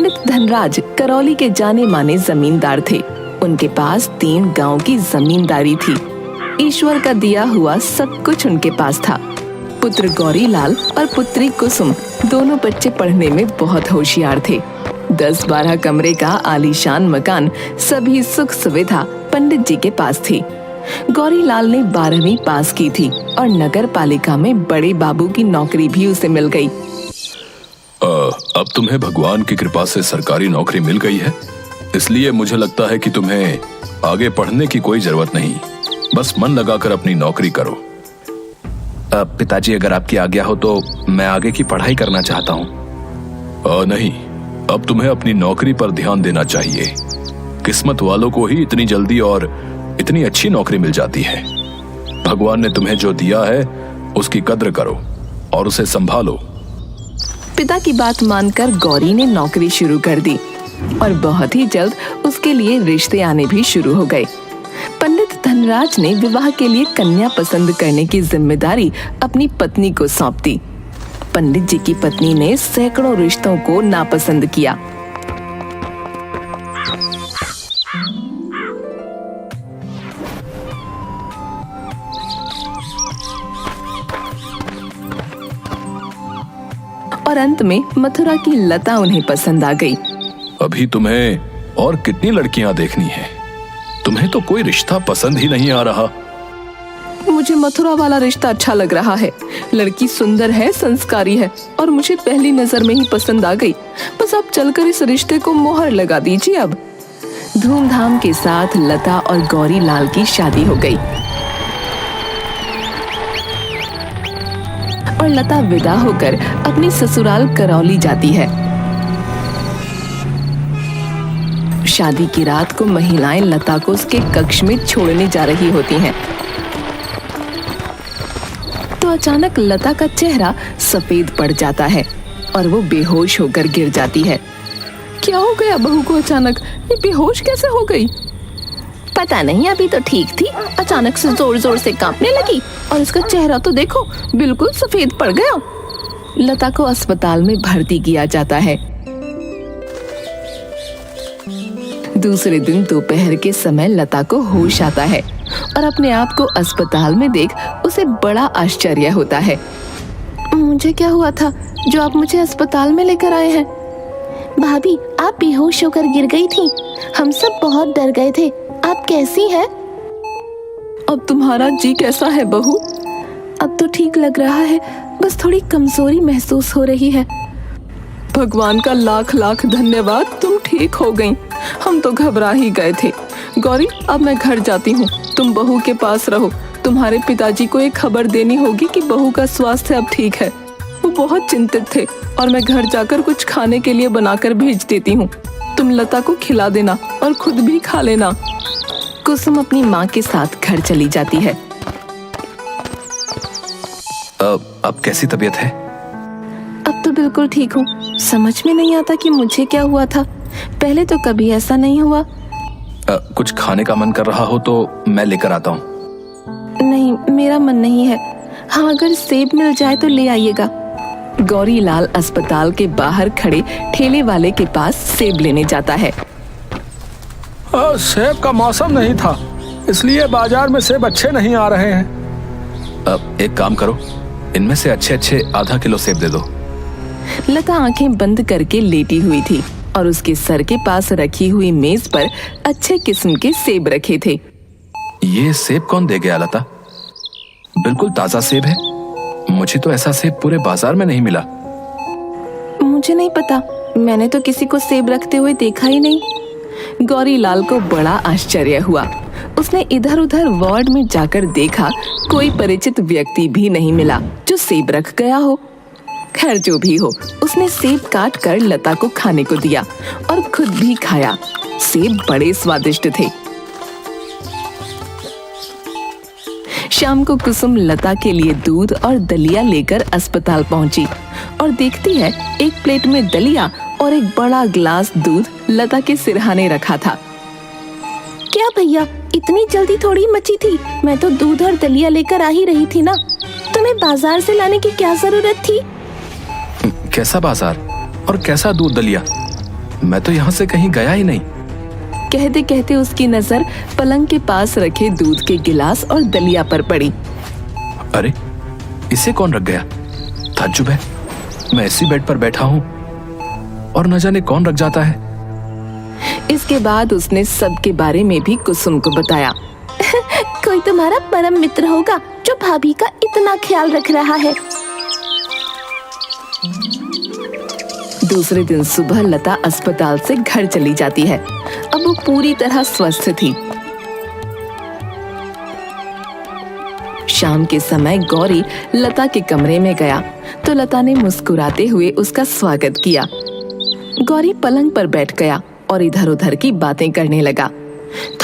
पंडित धनराज करौली के जाने माने जमींदार थे। उनके पास 3 गांव की जमींदारी थी। ईश्वर का दिया हुआ सब कुछ उनके पास था। पुत्र गौरीलाल और पुत्री कुसुम दोनों बच्चे पढ़ने में बहुत होशियार थे। 10-12 कमरे का आलीशान मकान, सभी सुख सुविधा पंडित जी के पास थी। गौरीलाल ने 12वीं पास की थी और नगर पालिका में बड़े बाबू की नौकरी भी उसे मिल गई। अब तुम्हें भगवान की कृपा से सरकारी नौकरी मिल गई है, इसलिए मुझे लगता है कि तुम्हें आगे पढ़ने की कोई जरूरत नहीं। बस मन लगाकर अपनी नौकरी करो। पिताजी, अगर आपकी आज्ञा हो तो मैं आगे की पढ़ाई करना चाहता हूँ। नहीं, अब तुम्हें अपनी नौकरी पर ध्यान देना चाहिए। किस्मत वालों को ही इतनी जल्दी और इतनी अच्छी नौकरी मिल जाती है। भगवान ने तुम्हें जो दिया है उसकी कद्र करो और उसे संभालो। पिता की बात मानकर गौरी ने नौकरी शुरू कर दी और बहुत ही जल्द उसके लिए रिश्ते आने भी शुरू हो गए। पंडित धनराज ने विवाह के लिए कन्या पसंद करने की जिम्मेदारी अपनी पत्नी को सौंप दी। पंडित जी की पत्नी ने सैकड़ों रिश्तों को नापसंद किया। और अंत में मथुरा की लता उन्हें पसंद आ गई। अभी तुम्हें और कितनी लड़कियां देखनी है? तुम्हें तो कोई रिश्ता पसंद ही नहीं आ रहा। मुझे मथुरा वाला रिश्ता अच्छा लग रहा है। लड़की सुंदर है, संस्कारी है और मुझे पहली नजर में ही पसंद आ गई। बस आप चलकर इस रिश्ते को मोहर लगा दीजिए। अब धूमधाम के साथ लता और गौरीलाल की शादी हो गई और लता विदा होकर अपनी ससुराल करौली जाती है। शादी की रात को महिलाएं लता को उसके कक्ष में छोड़ने जा रही होती हैं। तो अचानक लता का चेहरा सफेद पड़ जाता है और वो बेहोश होकर गिर जाती है। क्या हो गया बहू को अचानक? ये बेहोश कैसे हो गई? पता नहीं, अभी तो ठीक थी, अचानक से जोर जोर से कांपने लगी और इसका चेहरा तो देखो, बिल्कुल सफेद पड़ गया। लता को अस्पताल में भर्ती किया जाता है। दूसरे दिन दोपहर के समय लता को होश आता है और अपने आप को अस्पताल में देख उसे बड़ा आश्चर्य होता है। मुझे क्या हुआ था जो आप मुझे अस्पताल में लेकर आए हैं? भाभी, आप बेहोश होकर गिर गई थी। हम सब बहुत डर गए थे। आप कैसी हैं? अब तुम्हारा जी कैसा है बहू? अब तो ठीक लग रहा है, बस थोड़ी कमजोरी महसूस हो रही है। भगवान का लाख लाख धन्यवाद, तुम ठीक हो गईं। हम तो घबरा ही गए थे। गौरी, अब मैं घर जाती हूँ, तुम बहू के पास रहो। तुम्हारे पिताजी को एक खबर देनी होगी कि बहू का स्वास्थ्य अब ठीक है। वो बहुत चिंतित थे और मैं घर जाकर कुछ खाने के लिए बनाकर भेज देती हूँ। तुम लता को खिला देना और खुद भी खा लेना। कुसुम अपनी माँ के साथ घर चली जाती है। अब कैसी तबीयत है? अब तो बिल्कुल ठीक हूँ। समझ में नहीं आता कि मुझे क्या हुआ था। पहले तो कभी ऐसा नहीं हुआ। कुछ खाने का मन कर रहा हो तो मैं लेकर आता हूँ। नहीं, मेरा मन नहीं है। हाँ, अगर सेब मिल जाए तो ले आइएगा। गौरीलाल अस्पताल के बाहर खड़े ठेले वाले के पास सेब लेने जाता है। सेब का मौसम नहीं था, इसलिए बाजार में सेब अच्छे नहीं आ रहे हैं। एक काम करो, इनमें से अच्छे आधा किलो सेब दे दो। लता आंखें बंद करके लेटी हुई थी और उसके सर के पास रखी हुई मेज पर अच्छे किस्म के सेब रखे थे। ये सेब कौन दे गया लता? बिल्कुल ताजा सेब है। मुझे तो ऐसा सेब पूरे बाजार में नहीं मिला। मुझे नहीं पता, मैंने तो किसी को सेब रखते हुए देखा ही नहीं। गौरीलाल को बड़ा आश्चर्य हुआ। उसने इधर उधर वार्ड में जाकर देखा, कोई परिचित व्यक्ति भी नहीं मिला जो सेब रख गया हो। खैर जो भी हो, उसने सेब काट कर लता को खाने को दिया और खुद भी खाया। सेब बड़े स्वादिष्ट थे। शाम को कुसुम लता के लिए दूध और दलिया लेकर अस्पताल पहुंची और देखती है एक प्लेट में दलिया और एक बड़ा ग्लास दूध लता के सिरहाने रखा था। क्या भैया, इतनी जल्दी थोड़ी मची थी? मैं तो दूध और दलिया लेकर आ ही रही थी ना। तुम्हें बाजार से लाने की क्या जरूरत थी? कैसा बाजार और कैसा दूध दलिया? मैं तो यहाँ से कहीं गया ही नहीं। कहते कहते उसकी नजर पलंग के पास रखे दूध के गिलास और दलिया पर पड़ी। अरे इसे कौन रख गया? ताज्जुब है, मैं इसी बेड पर बैठा हूँ और न जाने कौन रख जाता है। इसके बाद उसने सबके बारे में भी कुसुम को बताया। कोई तुम्हारा परम मित्र होगा जो भाभी का इतना ख्याल रख रहा है। दूसरे दिन सुबह लता अस्पताल से घर चली जाती है। अब वो पूरी तरह स्वस्थ थी। शाम के समय गौरी लता के कमरे में गया तो लता ने मुस्कुराते हुए उसका स्वागत किया। गौरी पलंग पर बैठ गया और इधर उधर की बातें करने लगा।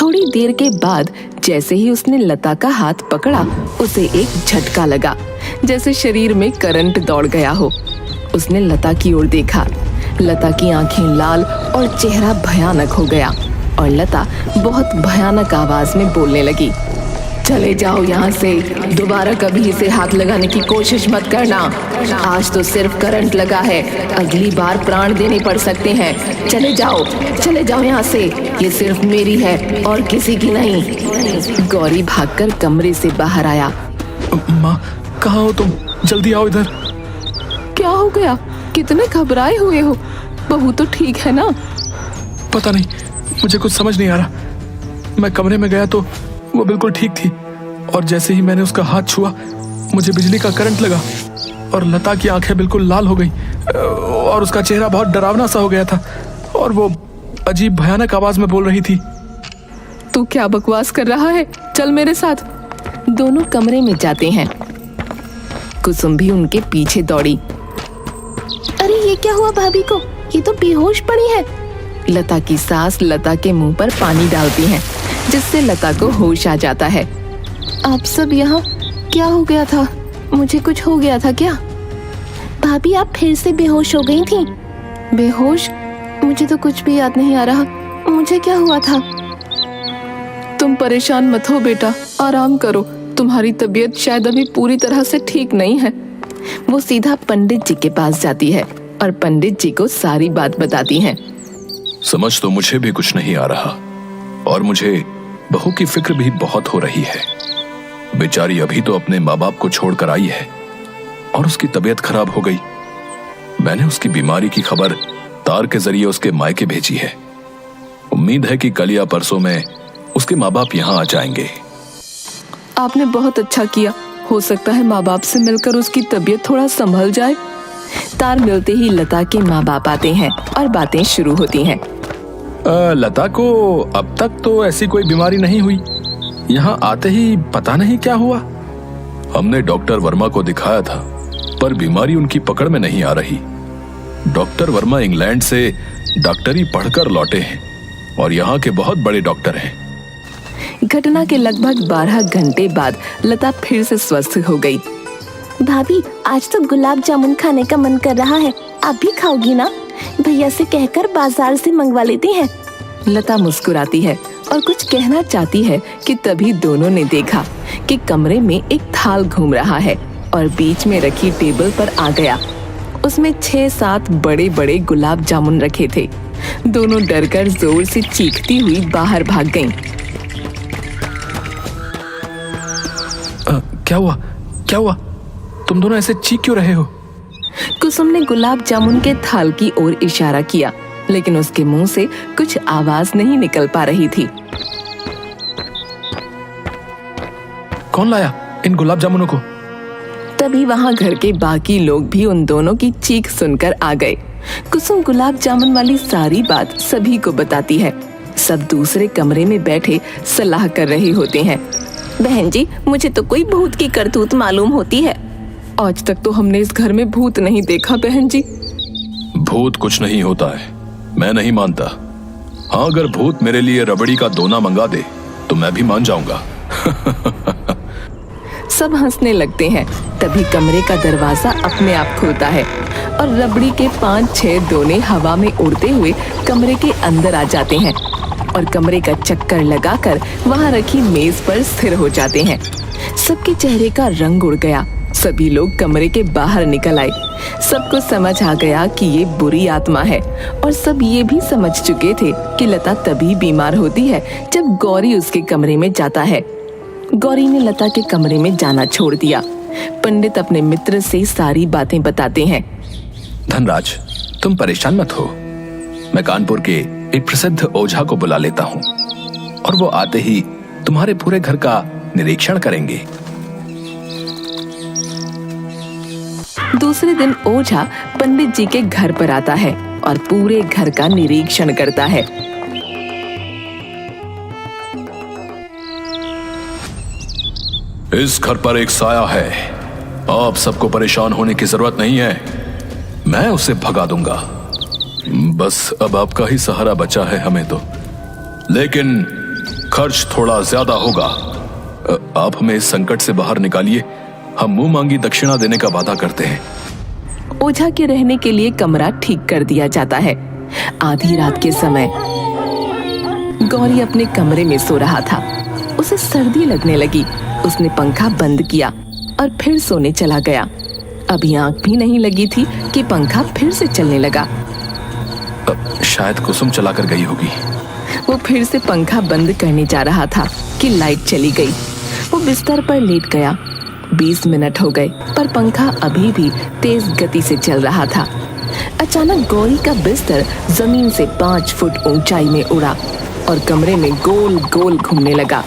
थोड़ी देर के बाद जैसे ही उसने लता का हाथ पकड़ा, उसे एक झटका लगा, जैसे शरीर में करंट दौड़ गया हो। उसने लता की ओर देखा। लता की आंखें लाल और चेहरा भयानक हो गया और लता बहुत भयानक आवाज में बोलने लगी। चले जाओ यहाँ से, दोबारा कभी इसे हाथ लगाने की कोशिश मत करना। आज तो सिर्फ करंट लगा है, अगली बार प्राण देने पड़ सकते हैं। चले जाओ यहाँ से, ये सिर्फ मेरी है और किसी की नहीं। गौरी भागकर कमरे से बाहर आया। माँ, कहाँ हो तुम? जल्दी आओ इधर। क्या हो गया? कितने घबराए हुए हो? बहू तो ठीक है ना? पता नहीं, मुझे कुछ समझ नहीं आ रहा। मैं कमरे में गया तो वो बिल्कुल ठीक थी और जैसे ही मैंने उसका हाथ छुआ, मुझे बिजली का करंट लगा और लता की आंखें बिल्कुल लाल हो गई और उसका चेहरा बहुत डरावना सा हो गया था और वो अजीब भयानक आवाज में बोल रही थी। तू क्या बकवास कर रहा है? चल मेरे साथ। दोनों कमरे में जाते हैं। कुसुम भी उनके पीछे दौड़ी। अरे ये क्या हुआ भाभी को? ये तो बेहोश पड़ी है। लता की सास लता के मुंह पर पानी डालती हैं, जिससे लता को होश आ जाता है। आप सब यहाँ? क्या हो गया था? मुझे कुछ हो गया था क्या? भाभी आप फिर से बेहोश हो गई थी। बेहोश? मुझे तो कुछ भी याद नहीं आ रहा। मुझे क्या हुआ था? तुम परेशान मत हो बेटा, आराम करो। तुम्हारी तबीयत शायद अभी पूरी तरह से ठीक नहीं है। वो सीधा पंडित जी के पास जाती है और पंडित जी को सारी बात बताती हैं। समझ तो मुझे भी कुछ नहीं आ रहा और मुझे बहू की फिक्र भी बहुत हो रही है। बेचारी अभी तो अपने माँ बाप को छोड़कर आई है और उसकी तबीयत खराब हो गई। मैंने उसकी बीमारी की खबर तार के जरिए उसके मायके भेजी है। उम्मीद है कि कल या परसों में उसके माँ बाप यहाँ आ जाएंगे। आपने बहुत अच्छा किया। हो सकता है माँ बाप से मिलकर उसकी तबीयत थोड़ा संभल जाए। तार मिलते ही लता के माँ बाप आते हैं और बातें शुरू होती हैं। लता को अब तक तो ऐसी कोई बीमारी नहीं हुई। यहाँ आते ही पता नहीं क्या हुआ। हमने डॉक्टर वर्मा को दिखाया था, पर बीमारी उनकी पकड़ में नहीं आ रही। डॉक्टर वर्मा इंग्लैंड से डॉक्टरी पढ़कर लौटे हैं और यहाँ के बहुत बड़े डॉक्टर हैं। घटना के लगभग 12 घंटे बाद लता फिर से स्वस्थ हो गई। भाभी आज तो गुलाब जामुन खाने का मन कर रहा है, आप भी खाओगी ना? भैया से कहकर बाजार से मंगवा लेते हैं। लता मुस्कुराती है और कुछ कहना चाहती है कि तभी दोनों ने देखा कि कमरे में एक थाल घूम रहा है और बीच में रखी टेबल पर आ गया। उसमें 6-7 बड़े बड़े गुलाब जामुन रखे थे। दोनों डरकर जोर से चीखती हुई बाहर भाग गईं। क्या हुआ? तुम दोनों ऐसे चीख क्यों रहे हो? कुसुम ने गुलाब जामुन के थाल की ओर इशारा किया, लेकिन उसके मुंह से कुछ आवाज नहीं निकल पा रही थी। कौन लाया इन गुलाब जामुनों को? तभी वहां घर के बाकी लोग भी उन दोनों की चीख सुनकर आ गए। कुसुम गुलाब जामुन वाली सारी बात सभी को बताती है। सब दूसरे कमरे में बैठे सलाह कर रहे होते हैं। बहन जी, मुझे तो कोई भूत की करतूत मालूम होती है। आज तक तो हमने इस घर में भूत नहीं देखा बहन जी। भूत कुछ नहीं होता है, मैं नहीं मानता। हाँ, अगर भूत मेरे लिए रबड़ी का दोना मंगा दे तो मैं भी मान जाऊंगा। सब हंसने लगते हैं। तभी कमरे का दरवाजा अपने आप खुलता है और रबड़ी के 5-6 दोने हवा में उड़ते हुए कमरे के अंदर आ जाते हैं और कमरे का चक्कर लगाकर वहां रखी मेज पर स्थिर हो जाते हैं। सबके चेहरे का रंग उड़ गया सभी लोग कमरे के बाहर निकल आए। सबको समझ आ गया कि ये बुरी आत्मा है और सब ये भी समझ चुके थे कि लता तभी बीमार होती है जब गौरी उसके कमरे में जाता है। गौरी ने लता के कमरे में जाना छोड़ दिया। पंडित अपने मित्र से सारी बातें बताते हैं। धनराज, तुम परेशान मत हो। मैं कानपुर के एक प्रसिद्ध ओझा को बुला लेता हूँ और वो आते ही तुम्हारे पूरे घर का निरीक्षण करेंगे। दूसरे दिन ओझा पंडित जी के घर पर आता है और पूरे घर का निरीक्षण करता है। इस घर पर एक साया है। आप सबको परेशान होने की जरूरत नहीं है, मैं उसे भगा दूंगा। बस अब आपका ही सहारा बचा है हमें तो, लेकिन खर्च थोड़ा ज्यादा होगा। आप हमें इस संकट से बाहर निकालिए, हम मुंह मांगी दक्षिणा देने का वादा करते हैं। ओझा के रहने के लिए कमरा ठीक कर दिया जाता है। आधी रात के समय गौरी अपने कमरे में सो रहा था। उसे सर्दी लगने लगी। उसने पंखा बंद किया और फिर सोने चला गया। अभी आंख भी नहीं लगी थी कि पंखा फिर से चलने लगा। शायद कुसुम चलाकर गई होगी। वो फिर से पंखा बंद करने जा रहा था कि लाइट चली गई। वो बिस्तर पर लेट गया। 20 मिनट हो गए पर पंखा अभी भी तेज गति से चल रहा था। अचानक गौरी का बिस्तर जमीन से 5 फुट ऊंचाई में उड़ा और कमरे में गोल गोल घूमने लगा।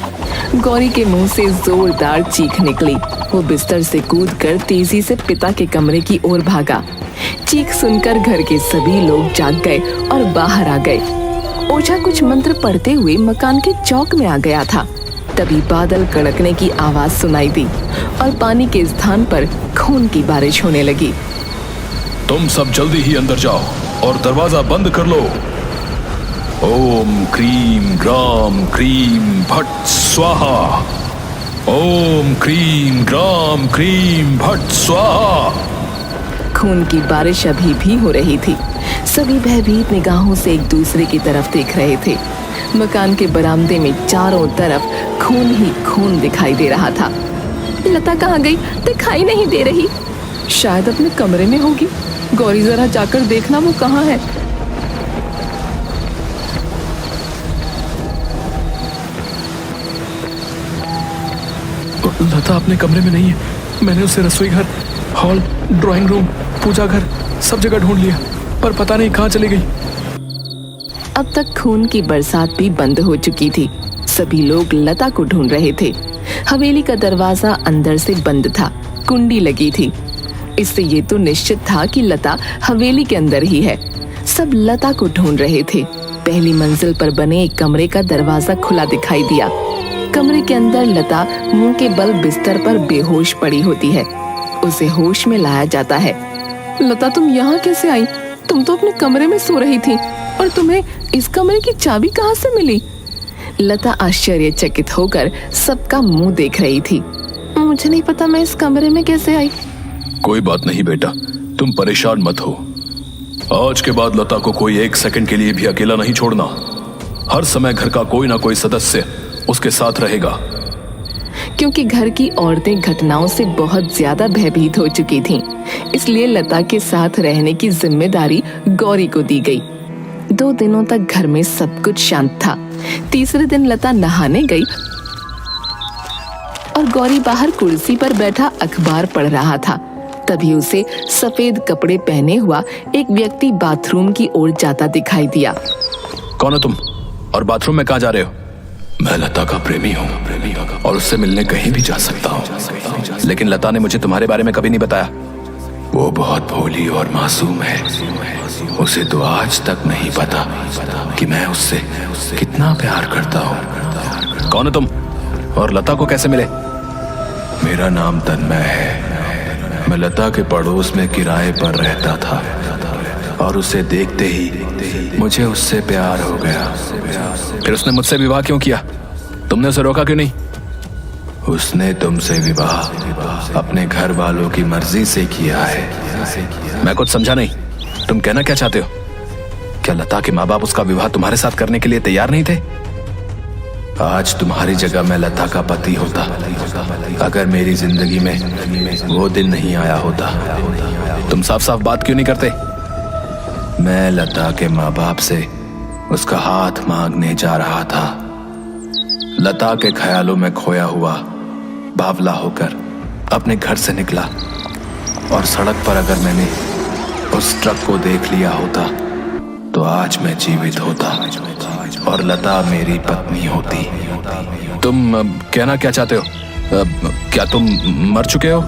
गौरी के मुंह से जोरदार चीख निकली। वो बिस्तर से कूदकर तेजी से पिता के कमरे की ओर भागा। चीख सुनकर घर के सभी लोग जाग गए और बाहर आ गए। ओझा कुछ मंत्र पढ़ते हुए मकान के चौक में आ गया था। तभी बादल कड़कने की आवाज सुनाई दी और पानी के स्थान पर खून की बारिश होने लगी। तुम सब जल्दी ही अंदर जाओ और दरवाजा बंद कर लो। ओम क्रीम ग्राम क्रीम भट्ट स्वाहा। ओम क्रीम ग्राम क्रीम भट्ट स्वाहा। खून की बारिश अभी भी हो रही थी। सभी भयभीत निगाहों से एक दूसरे की तरफ देख रहे थे। मकान के बरामदे में चारों तरफ खून ही खून दिखाई दे रहा था। लता कहाँ गई? दिखाई नहीं दे रही। शायद अपने कमरे में होगी। गौरी जरा जाकर देखना वो कहाँ है। लता अपने कमरे में नहीं है। मैंने उसे रसोई घर, हॉल, ड्राइंग रूम, पूजा घर सब जगह ढूंढ लिया पर पता नहीं कहाँ चली गई। अब तक खून की बरसात भी बंद हो चुकी थी। सभी लोग लता को ढूंढ रहे थे। हवेली का दरवाजा अंदर से बंद था। कुंडी लगी थी। इससे ये तो निश्चित था कि लता हवेली के अंदर ही है। सब लता को ढूंढ रहे थे। पहली मंजिल पर बने एक कमरे का दरवाजा खुला दिखाई दिया। कमरे के अंदर लता मुंह के बल बिस्तर पर बेहोश पड़ी होती है। उसे होश में लाया जाता है। लता, तुम यहाँ कैसे आई? तुम तो अपने कमरे में सो रही थी और तुम्हें इस कमरे की चाबी कहाँ से मिली? लता आश्चर्यचकित होकर सबका मुंह देख रही थी। मुझे नहीं पता मैं इस कमरे में कैसे आई। कोई बात नहीं बेटा, तुम परेशान मत हो। आज के बाद लता को कोई 1 सेकंड के लिए भी अकेला नहीं छोड़ना। हर समय घर का कोई ना कोई सदस्य उसके साथ रहेगा। क्योंकि घर की औरतें घटनाओं से बहुत ज्यादा भयभीत हो चुकी थीं, इसलिए लता के साथ रहने की जिम्मेदारी गौरी को दी गई। 2 दिनों तक घर में सब कुछ शांत था। तीसरे दिन लता नहाने गई और गौरी बाहर कुर्सी पर बैठा अखबार पढ़ रहा था। तभी उसे सफेद कपड़े पहने हुआ एक व्यक्ति बाथरूम की ओर जाता दिखाई दिया। कौन हो तुम और बाथरूम में कहाँ जा रहे हो? मैं लता का प्रेमी हूँ और उससे मिलने कहीं भी जा सकता हूँ, लेकिन लता ने मुझे तुम्हारे बारे में कभी नहीं बताया। वो बहुत भोली और मासूम है। उसे तो आज तक नहीं पता कि मैं उससे कितना प्यार करता हूँ। कौन हो तुम और लता को कैसे मिले? मेरा नाम तन्मय है। मैं लता के पड़ोस में किराए पर रहता था और उसे देखते ही मुझे उससे प्यार हो गया। फिर उसने मुझसे विवाह क्यों किया? तुमने उसे रोका क्यों नहीं? उसने तुमसे विवाह अपने घर वालों की मर्जी से किया है। मैं कुछ समझा नहीं। तुम कहना क्या चाहते हो? क्या लता के माँ बाप उसका विवाह तुम्हारे साथ करने के लिए तैयार नहीं थे? आज तुम्हारी जगह मैं लता का पति होता, अगर मेरी जिंदगी में वो दिन नहीं आया होता। तुम साफ साफ बात क्यों नहीं करते? मैं लता के माँ बाप से उसका हाथ मांगने जा रहा था। लता के ख्यालों में खोया हुआ बावला होकर अपने घर से निकला, और सड़क पर अगर मैंने उस ट्रक को देख लिया होता तो आज मैं जीवित होता और लता मेरी पत्नी होती। तुम कहना क्या चाहते हो? क्या तुम मर चुके हो?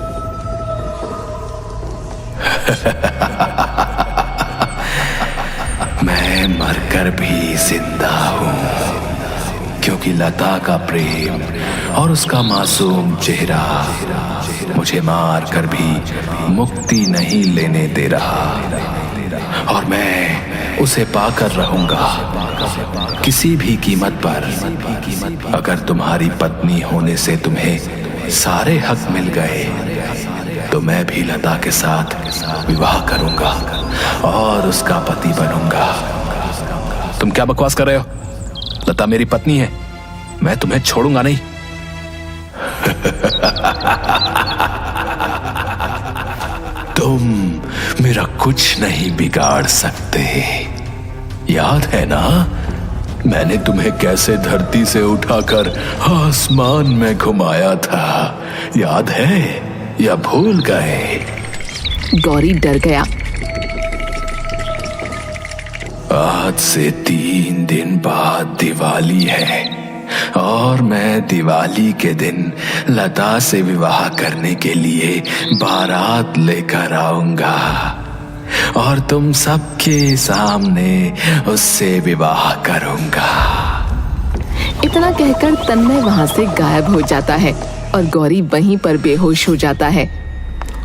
मैं मरकर भी जिंदा हूं, क्योंकि लता का प्रेम और उसका मासूम चेहरा मुझे मार कर भी मुक्ति नहीं लेने दे रहा, और मैं उसे पाकर रहूंगा किसी भी कीमत पर। अगर तुम्हारी पत्नी होने से तुम्हें सारे हक मिल गए तो मैं भी लता के साथ विवाह करूंगा और उसका पति बनूंगा। तुम क्या बकवास कर रहे हो? लता मेरी पत्नी है, मैं तुम्हें छोड़ूंगा नहीं। तुम मेरा कुछ नहीं बिगाड़ सकते। याद है ना, मैंने तुम्हें कैसे धरती से उठाकर आसमान में घुमाया था? याद है या भूल गए? गौरी डर गया। आज से 3 दिन बाद दिवाली है, और मैं दिवाली के दिन लता से विवाह करने के लिए बारात लेकर आऊंगा, और तुम सबके सामने उससे विवाह करूंगा। इतना कहकर तन्मय वहां से गायब हो जाता है और गौरी वहीं पर बेहोश हो जाता है।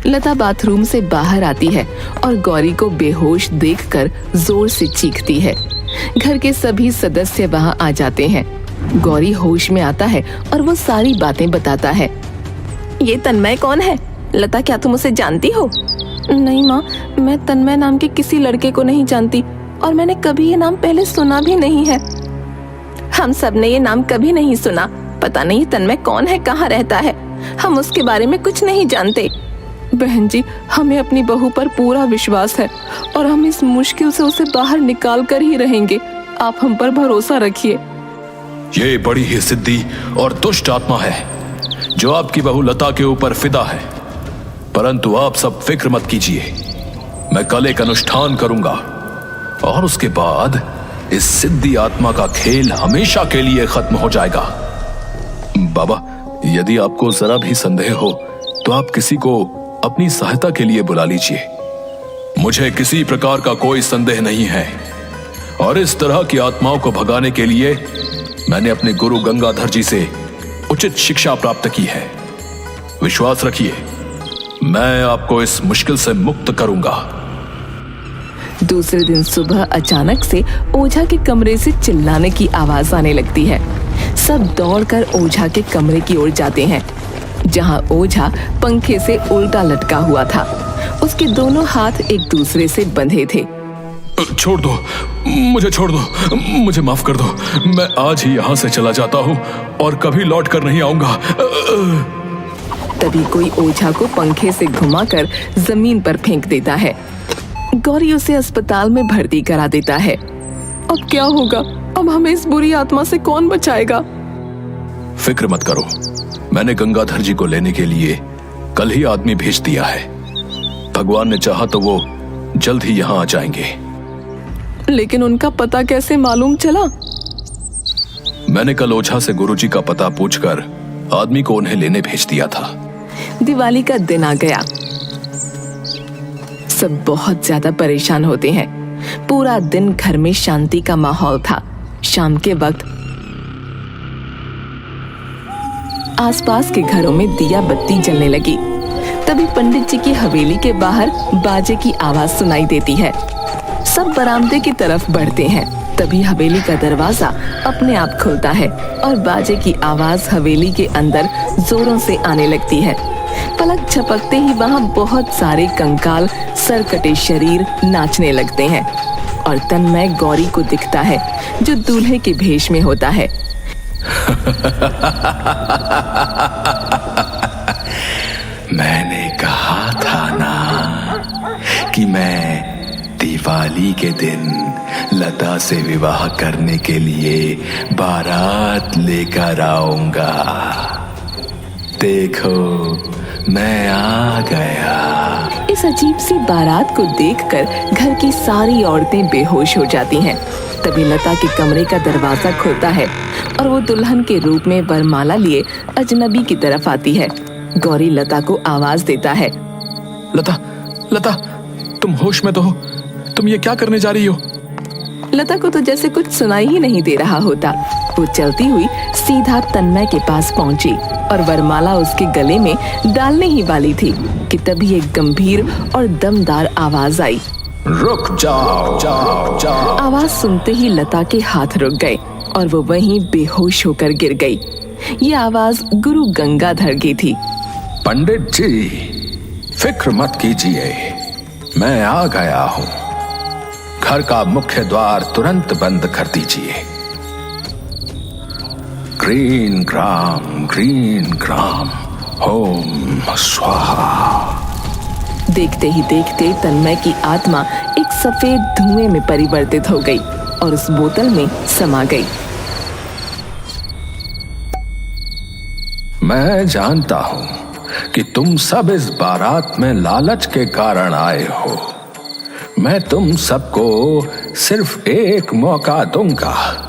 लता बाथरूम से बाहर आती है और गौरी को बेहोश देखकर जोर से चीखती है। घर के सभी सदस्य वहां आ जाते हैं। गौरी होश में आता है और वो सारी बातें बताता है। ये तन्मय कौन है? लता, क्या तुम उसे जानती हो? नहीं माँ, मैं तन्मय नाम के किसी लड़के को नहीं जानती, और मैंने कभी ये नाम पहले सुना भी नहीं है। हम सब ने ये नाम कभी नहीं सुना। पता नहीं तन्मय कौन है, कहाँ रहता है, हम उसके बारे में कुछ नहीं जानते। बहन जी, हमें अपनी बहू पर पूरा विश्वास है और हम इस मुश्किल से उसे बाहर निकाल कर ही रहेंगे। आप हम पर भरोसा रखिए। ये बड़ी ही सिद्धि और दुष्ट आत्मा है जो आपकी बहू लता के ऊपर फिदा है, परंतु आप सब फिक्र मत कीजिए। मैं कल एक अनुष्ठान करूंगा और उसके बाद इस सिद्धि आत्मा का खेल हमेशा के लिए खत्म हो जाएगा। बाबा, यदि आपको जरा भी संदेह हो तो आप किसी को अपनी सहायता के लिए बुला लीजिए। मुझे किसी प्रकार का कोई संदेह नहीं है, और इस तरह की आत्माओं को भगाने के लिए मैंने अपने गुरु गंगाधर जी से उचित शिक्षा प्राप्त की है। विश्वास रखिए, मैं आपको इस मुश्किल से मुक्त करूंगा। दूसरे दिन सुबह अचानक से ओझा के कमरे से चिल्लाने की आवाज आने लगती है। सब दौड़कर ओझा के कमरे की ओर जाते हैं, जहां ओझा पंखे से उल्टा लटका हुआ था। उसके दोनों हाथ एक दूसरे से बंधे थे। छोड़ दो, मुझे छोड़ दो, मुझे माफ कर दो। मैं आज ही यहाँ से चला जाता हूँ और कभी लौट कर नहीं आऊंगा। तभी कोई ओझा को पंखे से घुमाकर जमीन पर फेंक देता है। गौरी उसे अस्पताल में भर्ती करा देता है। अब क्या होगा? अब हमें इस बुरी आत्मा से कौन बचाएगा? फिक्र मत करो, मैंने गंगाधर जी को लेने के लिए कल ही आदमी भेज दिया है। भगवान ने चाहा तो वो जल्द ही यहाँ आ जाएंगे। लेकिन उनका पता कैसे मालूम चला? मैंने कल ओझा से गुरुजी का पता पूछकर आदमी को उन्हें लेने भेज दिया था। दिवाली का दिन आ गया। सब बहुत ज्यादा परेशान होते हैं। पूरा दिन घर में शांति का माहौल था। शाम के वक्त आसपास के घरों में दिया बत्ती जलने लगी। तभी पंडित जी की हवेली के बाहर बाजे की आवाज सुनाई देती है। सब बरामदे की तरफ बढ़ते हैं। तभी हवेली का दरवाजा अपने आप खुलता है और बाजे की आवाज हवेली के अंदर जोरों से आने लगती है। पलक झपकते ही वहाँ बहुत सारे कंकाल सरकटे शरीर नाचने लगते हैं और तन्मय गौरी को दिखता है जो दूल्हे के भेष में होता है। मैंने कहा था ना कि मैं दिवाली के दिन लता से विवाह करने के लिए बारात लेकर आऊंगा। देखो, मैं आ गया। इस अजीब सी बारात को देखकर घर की सारी औरतें बेहोश हो जाती हैं। तभी लता के कमरे का दरवाजा खुलता है और वो दुल्हन के रूप में वरमाला लिए अजनबी की तरफ आती है। गौरी लता को आवाज देता है, लता, लता, तुम होश में तो हो? तुम ये क्या करने जा रही हो? लता को तो जैसे कुछ सुनाई ही नहीं दे रहा होता। वो चलती हुई सीधा तन्मय के पास पहुंची और वरमाला उसके गले में डालने ही वाली थी कि तभी एक गंभीर और दमदार आवाज आई, रुक जाओ, जाओ, जाओ। आवाज सुनते ही लता के हाथ रुक गए और वो वहीं बेहोश होकर गिर गई। ये आवाज गुरु गंगाधर की थी। पंडित जी, फिक्र मत कीजिए, मैं आ गया हूं। घर का मुख्य द्वार तुरंत बंद कर दीजिए। ग्रीन ग्राम ओम स्वाहा। देखते ही देखते तन्मय की आत्मा एक सफेद धुएं में परिवर्तित हो गई और उस बोतल में समा गई। मैं जानता हूं कि तुम सब इस बारात में लालच के कारण आए हो। मैं तुम सबको सिर्फ एक मौका दूंगा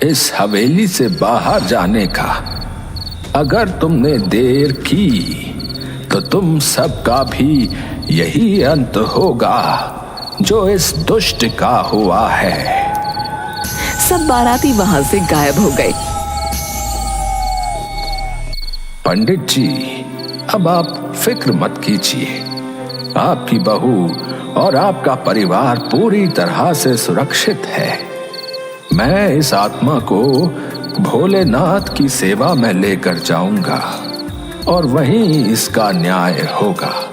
इस हवेली से बाहर जाने का। अगर तुमने देर की तो तुम सबका भी यही अंत होगा जो इस दुष्ट का हुआ है। सब बाराती वहां से गायब हो गए। पंडित जी, अब आप फिक्र मत कीजिए। आपकी बहू और आपका परिवार पूरी तरह से सुरक्षित है। मैं इस आत्मा को भोलेनाथ की सेवा में लेकर जाऊंगा और वहीं इसका न्याय होगा।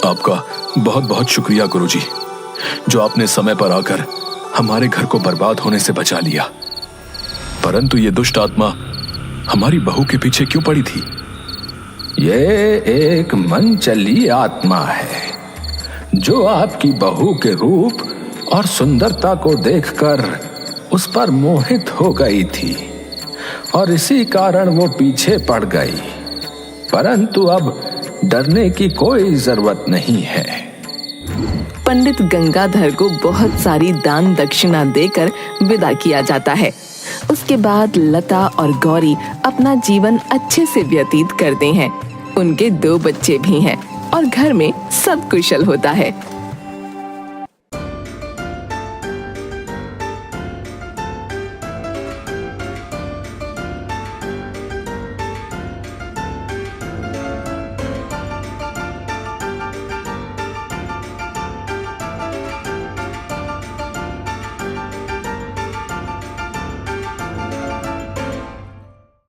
आपका बहुत बहुत शुक्रिया गुरुजी, जो आपने समय पर आकर हमारे घर को बर्बाद होने से बचा लिया। परंतु ये दुष्ट आत्मा हमारी बहू के पीछे क्यों पड़ी थी? ये एक मनचली आत्मा है जो आपकी बहू के रूप और सुंदरता को देखकर उस पर मोहित हो गई थी और इसी कारण वो पीछे पड़ गई। परंतु अब डरने की कोई जरूरत नहीं है। पंडित गंगाधर को बहुत सारी दान दक्षिणा देकर विदा किया जाता है। उसके बाद लता और गौरी अपना जीवन अच्छे से व्यतीत करते हैं। उनके 2 बच्चे भी हैं और घर में सब कुशल होता है।